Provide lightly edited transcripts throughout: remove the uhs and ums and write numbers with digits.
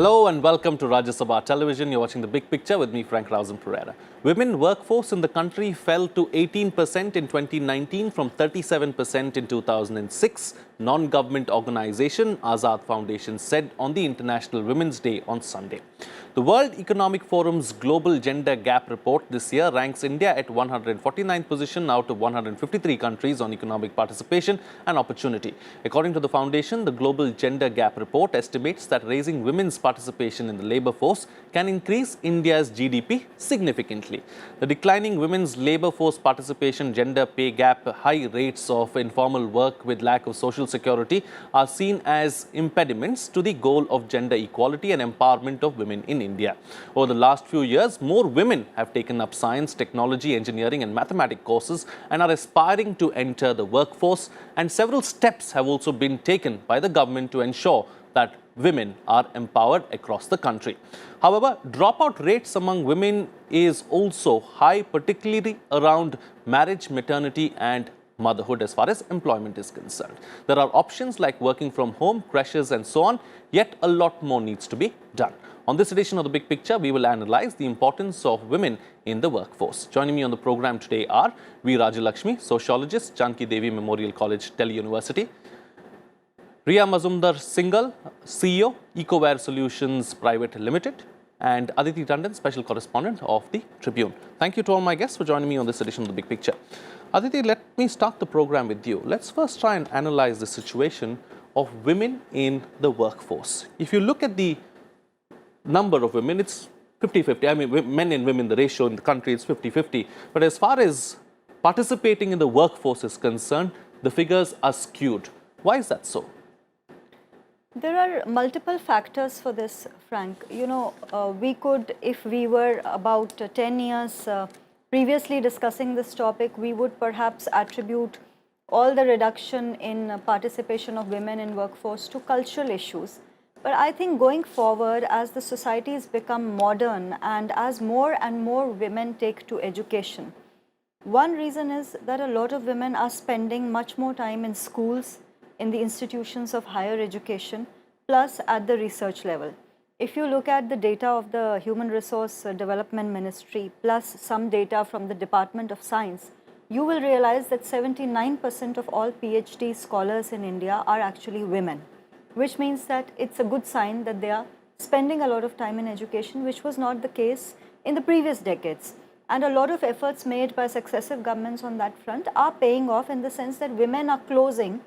Hello and welcome to Rajya Sabha Television. You're watching The Big Picture with me, Frank Rausen Pereira. Women workforce in the country fell to 18% in 2019 from 37% in 2006. Non-government organization Azad Foundation said on the International Women's Day on Sunday. The World Economic Forum's Global Gender Gap Report this year ranks India at 149th position out of 153 countries on economic participation and opportunity. According to the foundation, the Global Gender Gap Report estimates that raising women's participation in the labour force can increase India's GDP significantly. The declining women's labour force participation, gender pay gap, high rates of informal work with lack of social security are seen as impediments to the goal of gender equality and empowerment of women in India. Over the last few years, more women have taken up science, technology, engineering and mathematics courses and are aspiring to enter the workforce, and several steps have also been taken by the government to ensure that women are empowered across the country. However, dropout rates among women is also high, particularly around marriage, maternity and motherhood as far as employment is concerned. There are options like working from home, creches and so on, yet a lot more needs to be done. On this edition of The Big Picture, we will analyze the importance of women in the workforce. Joining me on the program today are V. Rajalakshmi, sociologist, Janki Devi Memorial College, Delhi University; Riya Mazumdar Singhal, CEO, Ecoware Solutions Private Limited; and Aditi Tandon, special correspondent of the Tribune. Thank you to all my guests for joining me on this edition of The Big Picture. Aditi, let me start the program with you. Let's first try and analyze the situation of women in the workforce. If you look at the number of women, it's 50-50. I mean, men and women, the ratio in the country is 50-50. But as far as participating in the workforce is concerned, the figures are skewed. Why is that so? There are multiple factors for this, Frank. You know, we could, if we were about 10 years previously discussing this topic, we would perhaps attribute all the reduction in participation of women in workforce to cultural issues. But I think going forward, as the societies become modern and as more and more women take to education, one reason is that a lot of women are spending much more time in schools, in the institutions of higher education, plus at the research level. If you look at the data of the Human Resource Development Ministry, plus some data from the Department of Science, you will realize that 79% of all PhD scholars in India are actually women, which means that it's a good sign that they are spending a lot of time in education, which was not the case in the previous decades. And a lot of efforts made by successive governments on that front are paying off in the sense that women are closing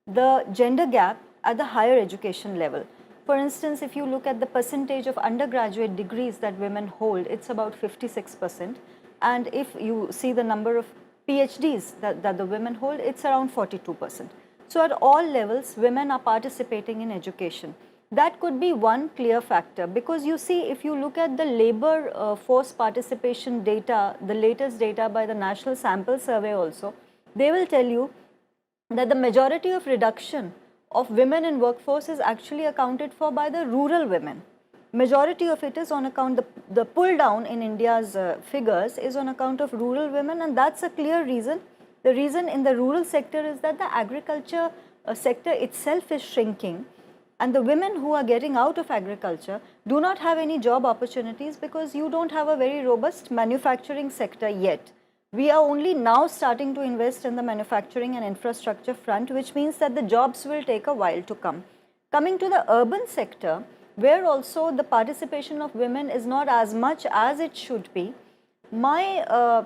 the gender gap at the higher education level. For instance, if you look at the percentage of undergraduate degrees that women hold, it's about 56%. And if you see the number of PhDs that the women hold, it's around 42%. So at all levels, women are participating in education. That could be one clear factor, because you see, if you look at the labor force participation data, the latest data by the National Sample Survey also, they will tell you that the majority of reduction of women in workforce is actually accounted for by the rural women. Majority of it is on account, the pull down in India's figures is on account of rural women, and that's a clear reason. The reason in the rural sector is that the agriculture sector itself is shrinking, and the women who are getting out of agriculture do not have any job opportunities because you don't have a very robust manufacturing sector yet. We are only now starting to invest in the manufacturing and infrastructure front, which means that the jobs will take a while to come. Coming to the urban sector, where also the participation of women is not as much as it should be, my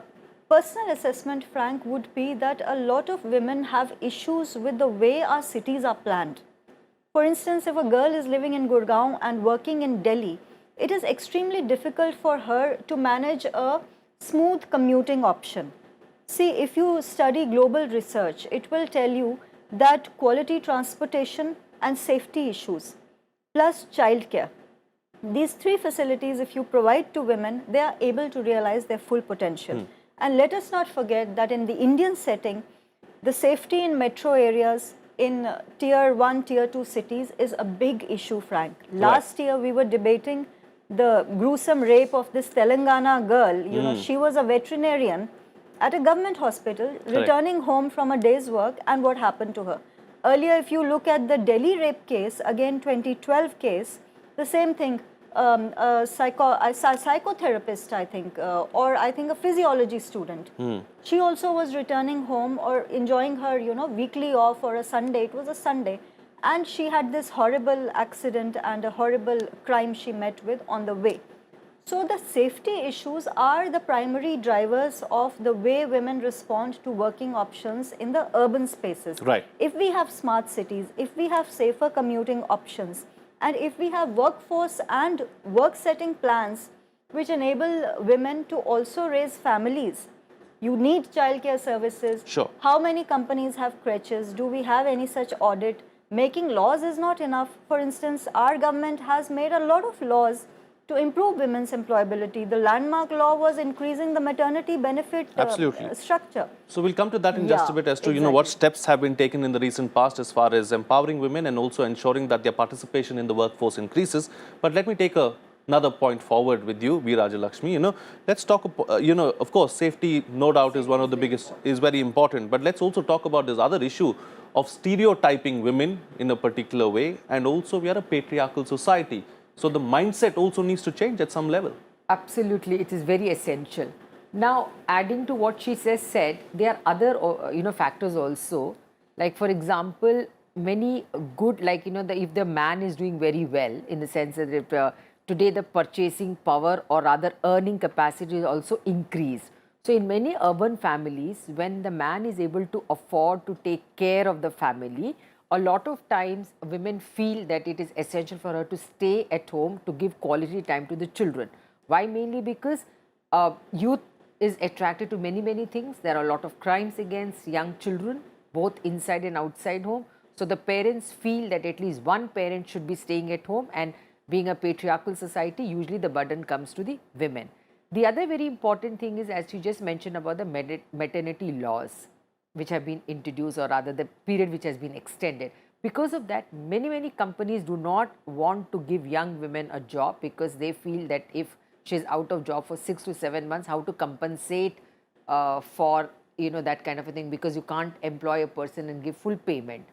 personal assessment, Frank, would be that a lot of women have issues with the way our cities are planned. For instance, if a girl is living in Gurgaon and working in Delhi, it is extremely difficult for her to manage a smooth commuting option. See, if you study global research, it will tell you that quality transportation and safety issues, plus childcare, these three facilities, if you provide to women, they are able to realize their full potential. And let us not forget that in the Indian setting, the safety in metro areas, in tier 1, tier 2 cities is a big issue, Frank. Last year, we were debating the gruesome rape of this Telangana girl. You know, she was a veterinarian at a government hospital, returning home from a day's work, and what happened to her? Earlier, if you look at the Delhi rape case, again 2012 case, The same thing, a psychotherapist, I think, or I think a physiology student. She also was returning home or enjoying her, weekly off or a Sunday. It was a Sunday. And she had this horrible accident and a horrible crime she met with on the way. So the safety issues are the primary drivers of the way women respond to working options in the urban spaces. Right. If we have smart cities, if we have safer commuting options, and if we have workforce and work setting plans which enable women to also raise families, you need childcare services. Sure. How many companies have creches? Do we have any such audit? Making laws is not enough. For instance, our government has made a lot of laws to improve women's employability. The landmark law was increasing the maternity benefit structure. So we'll come to that in just a bit as to what steps have been taken in the recent past as far as empowering women and also ensuring that their participation in the workforce increases. But let me take another point forward with you, Veeraja Lakshmi. Let's talk, of course, safety, no doubt, is one of the biggest, is very important. But let's also talk about this other issue of stereotyping women in a particular way. And also, we are a patriarchal society. So the mindset also needs to change at some level. Absolutely, it is very essential. Now, adding to what she said, there are other factors also. Like for example, many good, like if the man is doing very well, in the sense that today the purchasing power or rather earning capacity is also increased. So in many urban families, when the man is able to afford to take care of the family, a lot of times women feel that it is essential for her to stay at home to give quality time to the children. Why? Mainly because youth is attracted to many things. There are a lot of crimes against young children, both inside and outside home. So the parents feel that at least one parent should be staying at home, and being a patriarchal society, usually the burden comes to the women. The other very important thing is, as you just mentioned, about the maternity laws which have been introduced, or rather the period which has been extended. Because of that, many companies do not want to give young women a job, because they feel that if she is out of job for 6 to 7 months, how to compensate for that kind of a thing, because you can't employ a person and give full payment.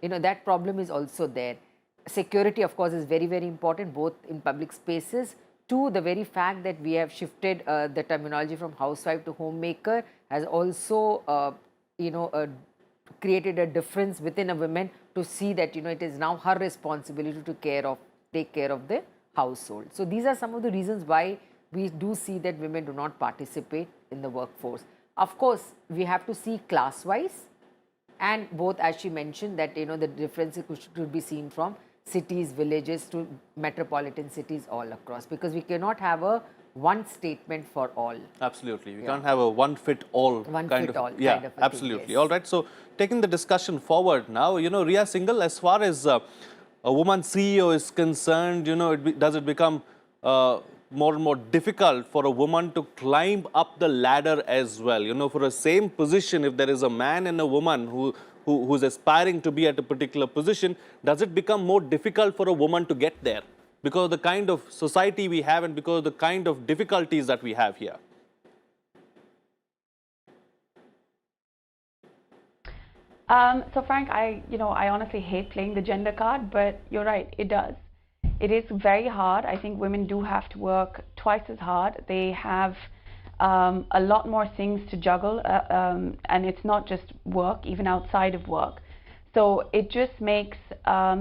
That problem is also there. Security, of course, is very important, both in public spaces. To the very fact that we have shifted the terminology from housewife to homemaker has also created a difference within a woman to see that it is now her responsibility to take care of the household. So these are some of the reasons why we do see that women do not participate in the workforce. Of course, we have to see class wise, and both, as she mentioned, that the differences should be seen from cities, villages to metropolitan cities all across, because we cannot have a one statement for all. Absolutely. We can't have a one-fit-all kind of thing, absolutely. Yes. All right. So, taking the discussion forward now, Ria Singhal, as far as a woman CEO is concerned, does it become more and more difficult for a woman to climb up the ladder as well? For a same position, if there is a man and a woman who's aspiring to be at a particular position, does it become more difficult for a woman to get there? Because of the kind of society we have and because of the kind of difficulties that we have here. So Frank, I honestly hate playing the gender card, but you're right, it does. It is very hard. I think women do have to work twice as hard. They have a lot more things to juggle, and it's not just work, even outside of work. So it just makes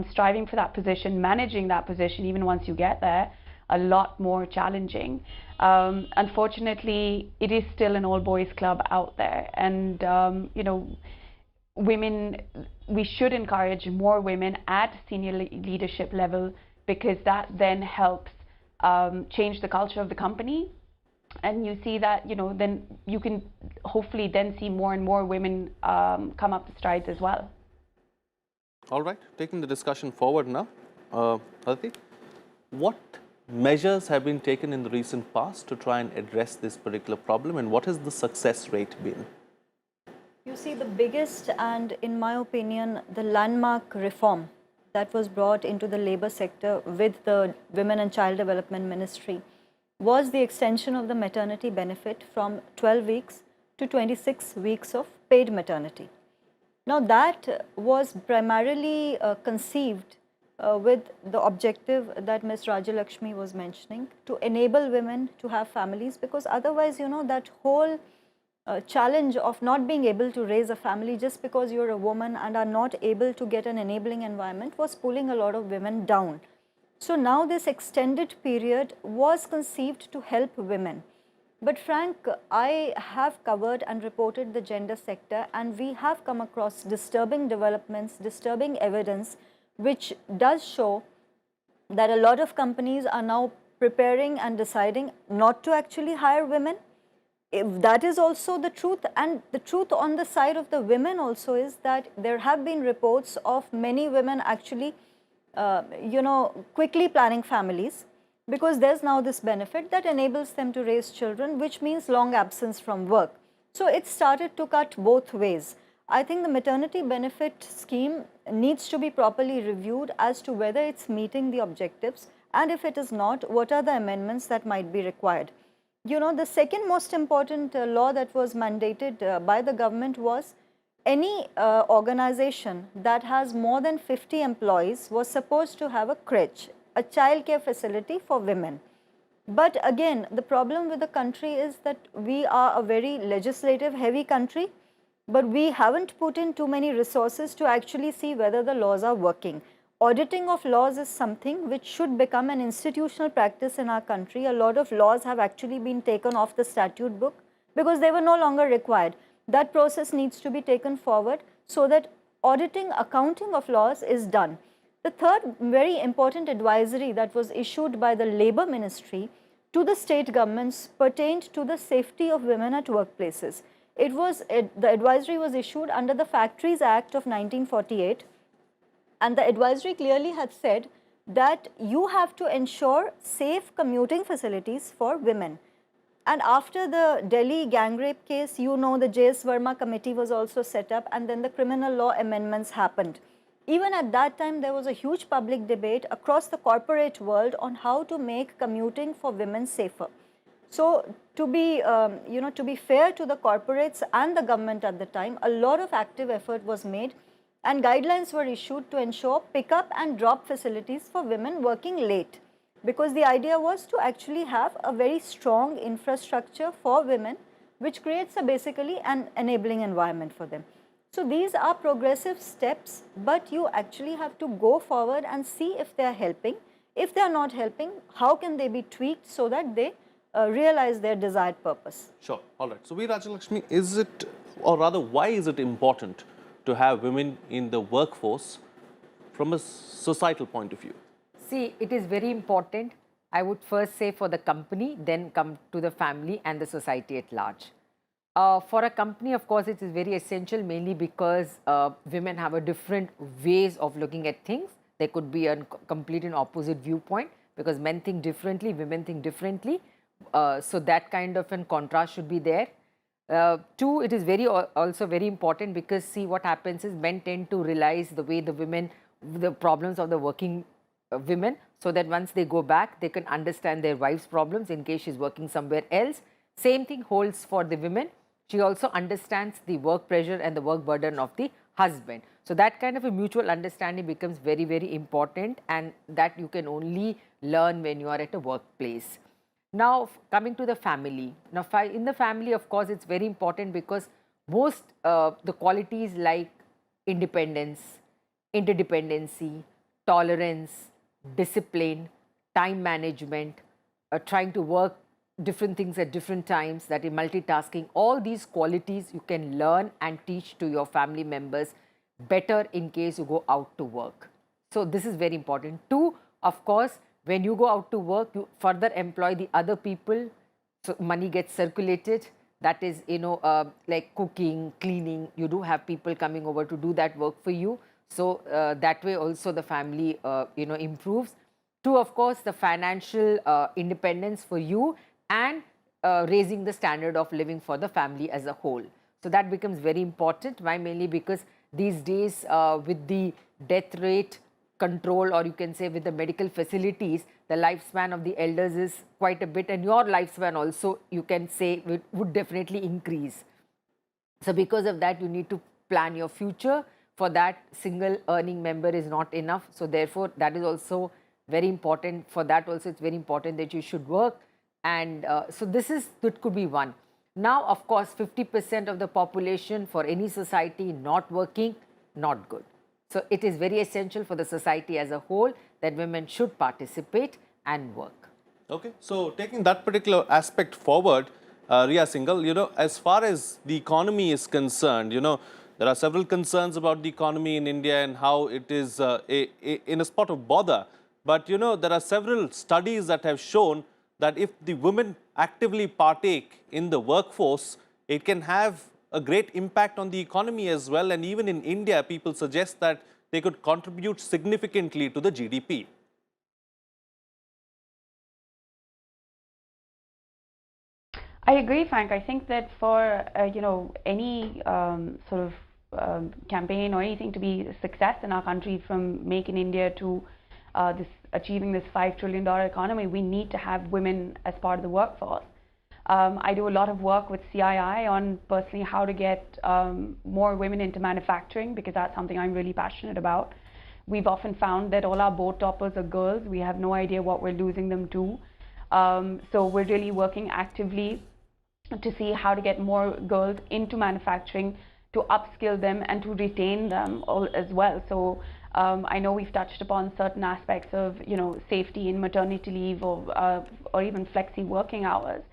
striving for that position, managing that position, even once you get there, a lot more challenging. Unfortunately, it is still an all-boys club out there, and women, we should encourage more women at senior leadership level, because that then helps change the culture of the company. And you see that, then you can hopefully then see more and more women come up the strides as well. All right, taking the discussion forward now, Aditi, what measures have been taken in the recent past to try and address this particular problem, and what has the success rate been? You see, the biggest and, in my opinion, the landmark reform that was brought into the labor sector with the Women and Child Development Ministry was the extension of the maternity benefit from 12 weeks to 26 weeks of paid maternity. Now, that was primarily conceived with the objective that Ms. Rajalakshmi was mentioning, to enable women to have families, because otherwise, you know, that whole challenge of not being able to raise a family just because you're a woman and are not able to get an enabling environment was pulling a lot of women down. So now this extended period was conceived to help women. But Frank, I have covered and reported the gender sector, and we have come across disturbing developments, disturbing evidence, which does show that a lot of companies are now preparing and deciding not to actually hire women. If that is also the truth, and the truth on the side of the women also is that there have been reports of many women actually, quickly planning families, because there's now this benefit that enables them to raise children, which means long absence from work. So it started to cut both ways. I think the maternity benefit scheme needs to be properly reviewed as to whether it's meeting the objectives, and if it is not, what are the amendments that might be required. You know, the second most important law that was mandated by the government was any organization that has more than 50 employees was supposed to have a crèche, a childcare facility for women. But again, the problem with the country is that we are a very legislative heavy country, but we haven't put in too many resources to actually see whether the laws are working. Auditing of laws is something which should become an institutional practice in our country. A lot of laws have actually been taken off the statute book because they were no longer required. That process needs to be taken forward so that auditing, accounting of laws is done. The third very important advisory that was issued by the Labour Ministry to the state governments pertained to the safety of women at workplaces. The advisory was issued under the Factories Act of 1948, and the advisory clearly had said that you have to ensure safe commuting facilities for women. And after the Delhi gang rape case, you know, the J.S. Verma committee was also set up, and then the criminal law amendments happened. Even at that time, there was a huge public debate across the corporate world on how to make commuting for women safer. So to be fair to the corporates and the government at the time, a lot of active effort was made, and guidelines were issued to ensure pick-up and drop facilities for women working late, because the idea was to actually have a very strong infrastructure for women, which creates basically an enabling environment for them. So these are progressive steps, but you actually have to go forward and see if they are helping. If they are not helping, how can they be tweaked so that they realize their desired purpose? Sure. All right. So, Rajalakshmi, is it, or rather, why is it important to have women in the workforce from a societal point of view? See, it is very important. I would first say for the company, then come to the family and the society at large. For a company, of course, it is very essential, mainly because women have a different ways of looking at things. There could be a complete and opposite viewpoint, because men think differently, women think differently. So that kind of a contrast should be there. Two, it is also very important, because see, what happens is men tend to realize the way the problems of the working women, so that once they go back, they can understand their wife's problems in case she's working somewhere else. Same thing holds for the women. She also understands the work pressure and the work burden of the husband. So that kind of a mutual understanding becomes very, very important, and that you can only learn when you are at a workplace. Now, coming to the family. Now, in the family, of course, it's very important, because most the qualities like independence, interdependency, tolerance, discipline, time management, trying to work different things at different times, that is multitasking, all these qualities you can learn and teach to your family members better in case you go out to work. So this is very important. Two, of course, when you go out to work, you further employ the other people, so money gets circulated. That is, like cooking, cleaning, you do have people coming over to do that work for you. So that way also the family, improves. Two, of course, the financial independence for you, and raising the standard of living for the family as a whole. So that becomes very important. Why? Mainly because these days with the death rate control, or you can say with the medical facilities, the lifespan of the elders is quite a bit, and your lifespan also, you can say, would definitely increase. So because of that, you need to plan your future, for that single earning member is not enough. So therefore, that is also very important. For that also, it's very important that you should work. And so that could be one. Now, of course, 50% of the population for any society not working, not good. So it is very essential for the society as a whole that women should participate and work. Okay, so taking that particular aspect forward, Ria Singhal, as far as the economy is concerned, there are several concerns about the economy in India and how it is in a spot of bother. But, there are several studies that have shown that if the women actively partake in the workforce, it can have a great impact on the economy as well. And even in India, people suggest that they could contribute significantly to the GDP. I agree, Frank. I think that for any sort of campaign or anything to be a success in our country, from Make in India to achieving this $5 trillion economy, we need to have women as part of the workforce. I do a lot of work with CII on personally how to get more women into manufacturing, because that's something I'm really passionate about. We've often found that all our board toppers are girls. We have no idea what we're losing them to. So we're really working actively to see how to get more girls into manufacturing, to upskill them and to retain them all as well. So I know we've touched upon certain aspects of safety in maternity leave or even flexi working hours.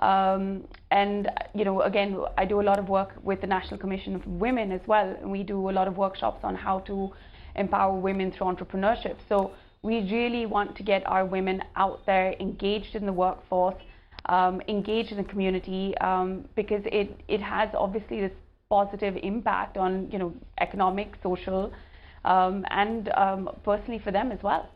And again, I do a lot of work with the National Commission of Women as well, and we do a lot of workshops on how to empower women through entrepreneurship. So we really want to get our women out there, engaged in the workforce, engaged in the community, because it has obviously this positive impact on economic, social, and personally for them as well.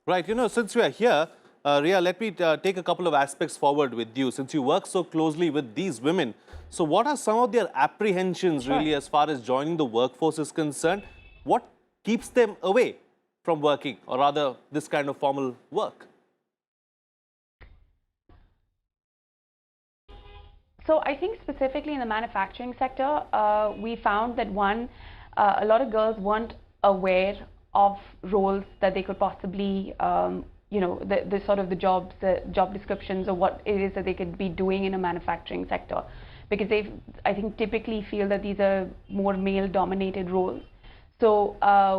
Right, since we are here, Ria, let me take a couple of aspects forward with you. Since you work so closely with these women, so what are some of their apprehensions really as far as joining the workforce is concerned? What keeps them away from working, or rather this kind of formal work? So I think specifically in the manufacturing sector, we found that a lot of girls weren't aware of roles that they could possibly, the sort of the job descriptions, or what it is that they could be doing in a manufacturing sector, because I think, typically feel that these are more male-dominated roles. So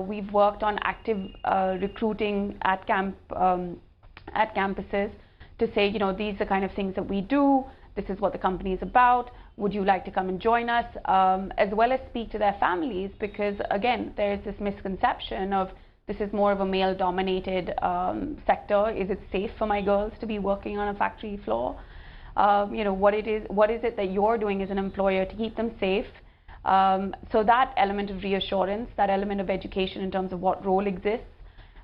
we've worked on active recruiting at campuses to say, these are the kind of things that we do. This is what the company is about. Would you like to come and join us? As well as speak to their families, because again, there's this misconception of this is more of a male-dominated sector. Is it safe for my girls to be working on a factory floor? What is it that you're doing as an employer to keep them safe? So that element of reassurance, that element of education in terms of what role exists.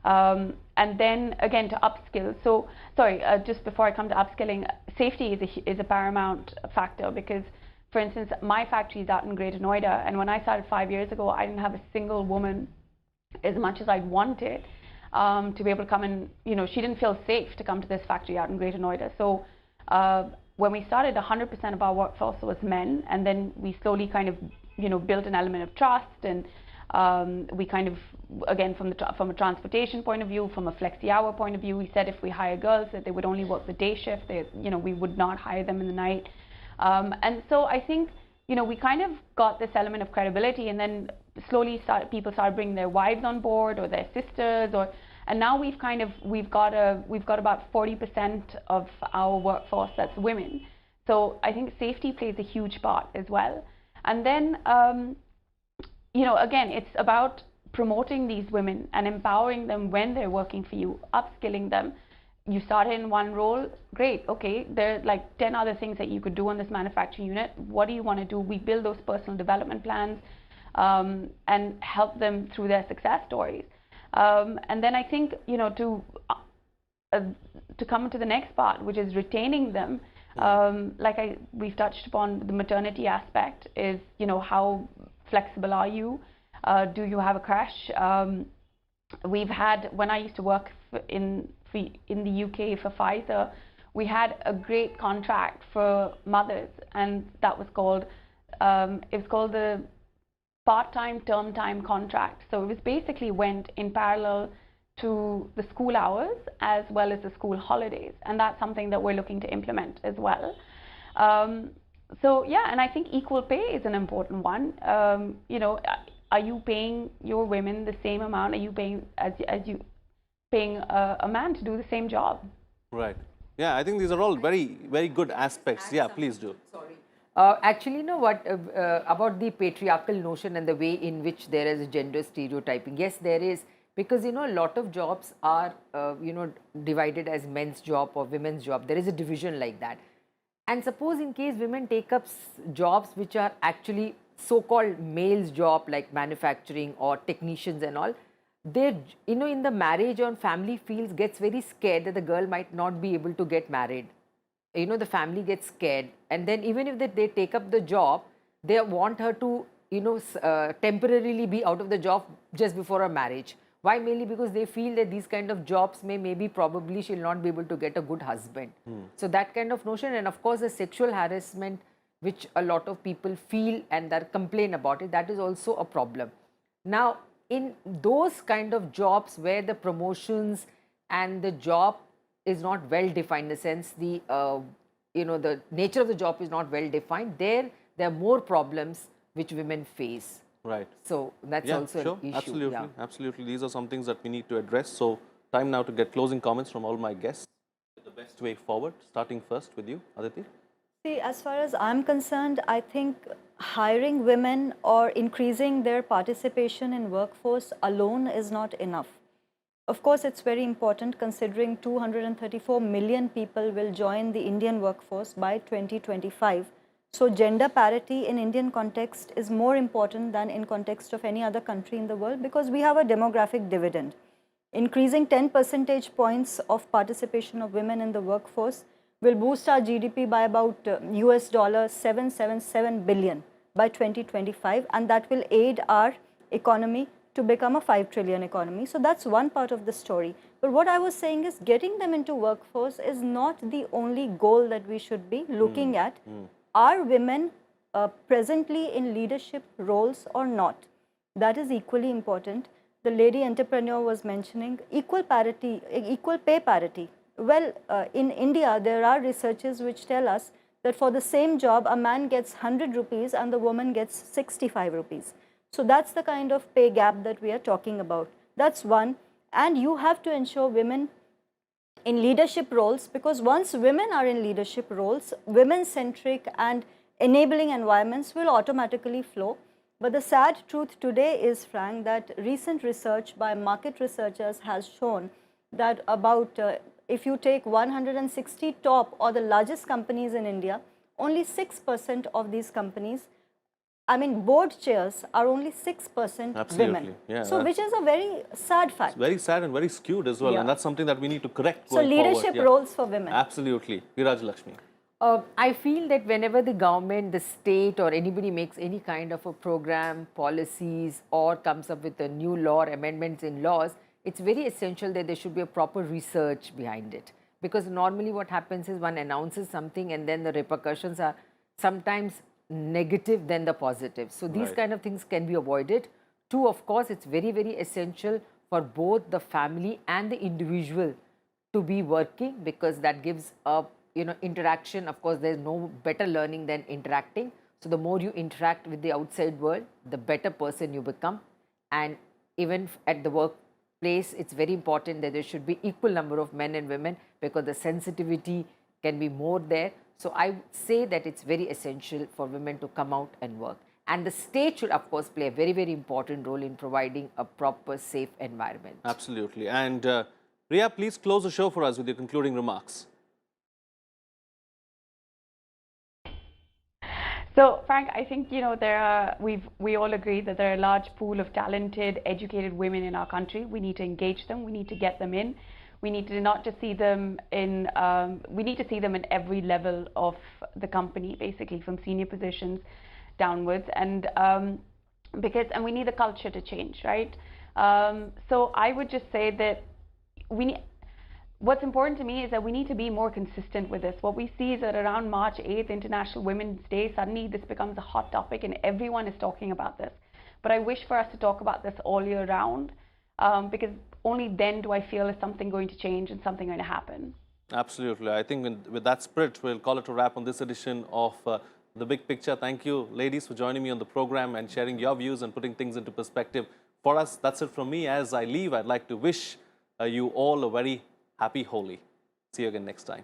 And then again, to upskill. So sorry, just before I come to upskilling, safety is a paramount factor, because, for instance, my factory is out in Greater Noida, and when I started 5 years ago, I didn't have a single woman, as much as I'd wanted, to be able to come and, she didn't feel safe to come to this factory out in Greater Noida. So when we started, 100% of our workforce was men, and then we slowly kind of, built an element of trust, and we kind of, again, from a transportation point of view, from a flexi hour point of view, we said if we hire girls that they would only work the day shift. We would not hire them in the night. And so I think, we kind of got this element of credibility, and then slowly people started bringing their wives on board, or their sisters, and now we've got about 40% of our workforce that's women. So I think safety plays a huge part as well. And then again, it's about promoting these women and empowering them when they're working for you, upskilling them. You started in one role, great, okay, there are like 10 other things that you could do on this manufacturing unit. What do you want to do? We build those personal development plans and help them through their success stories. And then I think, to come to the next part, which is retaining them, we've touched upon the maternity aspect, is, how flexible are you? Do you have a crash? We've had, when I used to work in the UK for Pfizer, we had a great contract for mothers, and that was called, the part-time, term-time contract. So it was basically went in parallel to the school hours as well as the school holidays, and that's something that we're looking to implement as well. So yeah, and I think equal pay is an important one. You know, are you paying your women the same amount? Are you paying as you paying a man to do the same job? Right. Yeah, I think these are all very, very good aspects. Yeah, please do. Sorry. Actually, you know what, about the patriarchal notion and the way in which there is gender stereotyping. Yes, there is, because, you know, a lot of jobs are, you know, divided as men's job or women's job. There is a division like that. And suppose in case women take up jobs which are actually so-called males' job, like manufacturing or technicians and all, they, you know, in the marriage or family fields gets very scared that the girl might not be able to get married. You know, the family gets scared, and then even if they take up the job, they want her to, you know, temporarily be out of the job just before a marriage. Why? Mainly because they feel that these kind of jobs maybe probably she'll not be able to get a good husband. So that kind of notion, and of course the sexual harassment which a lot of people feel and that complain about it, that is also a problem. Now, in those kind of jobs where the promotions and the job is not well defined, in the sense the you know, the nature of the job is not well defined, there are more problems which women face. Right. So that's also sure. an issue. Absolutely. Yeah. Absolutely. These are some things that we need to address. So time now to get closing comments from all my guests. The best way forward, starting first with you, Aditi. See, as far as I'm concerned, I think hiring women or increasing their participation in workforce alone is not enough. Of course, it's very important considering 234 million people will join the Indian workforce by 2025. So gender parity in Indian context is more important than in context of any other country in the world, because we have a demographic dividend. Increasing 10 percentage points of participation of women in the workforce will boost our GDP by about US $777 billion by 2025, and that will aid our economy to become a 5 trillion economy. So that's one part of the story. But what I was saying is, getting them into workforce is not the only goal that we should be looking at. Are women presently in leadership roles or not? That is equally important. The lady entrepreneur was mentioning equal pay parity. Well, in India, there are researches which tell us that for the same job, a man gets 100 rupees and the woman gets 65 rupees. So that's the kind of pay gap that we are talking about. That's one. And you have to ensure women in leadership roles, because once women are in leadership roles, women-centric and enabling environments will automatically flow. But the sad truth today is, Frank, that recent research by market researchers has shown that about, if you take 160 top or the largest companies in India, only 6% of these companies, I mean, board chairs are only 6% women. Yeah, so which is a very sad fact. It's very sad and very skewed as well, Yeah. and that's something that we need to correct So going leadership forward. roles for women. Absolutely. Viraj Lakshmi. I feel that whenever the government, the state or anybody makes any kind of a program, policies, or comes up with a new law or amendments in laws, it's very essential that there should be a proper research behind it. Because normally what happens is one announces something and then the repercussions are sometimes negative than the positive. So these Right. kind of things can be avoided. Two, of course, it's very, very essential for both the family and the individual to be working, because that gives a, you know, interaction. Of course, there's no better learning than interacting. So the more you interact with the outside world, the better person you become. And even at the workplace, it's very important that there should be equal number of men and women, because the sensitivity can be more there. So I say that it's very essential for women to come out and work. And the state should, of course, play a very, very important role in providing a proper, safe environment. Absolutely. And Riya, please close the show for us with your concluding remarks. So, Frank, I think, you know, we all agree that there are a large pool of talented, educated women in our country. We need to engage them. We need to get them in. We need to not just see them in, we need to see them in every level of the company, basically from senior positions downwards. And we need the culture to change, right? So I would just say that what's important to me is that we need to be more consistent with this. What we see is that around March 8th, International Women's Day, suddenly this becomes a hot topic and everyone is talking about this. But I wish for us to talk about this all year round, because only then do I feel is something going to change and something going to happen. Absolutely. I think with that spirit, we'll call it a wrap on this edition of The Big Picture. Thank you, ladies, for joining me on the program and sharing your views and putting things into perspective. For us, that's it from me. As I leave, I'd like to wish you all a very happy Holi. See you again next time.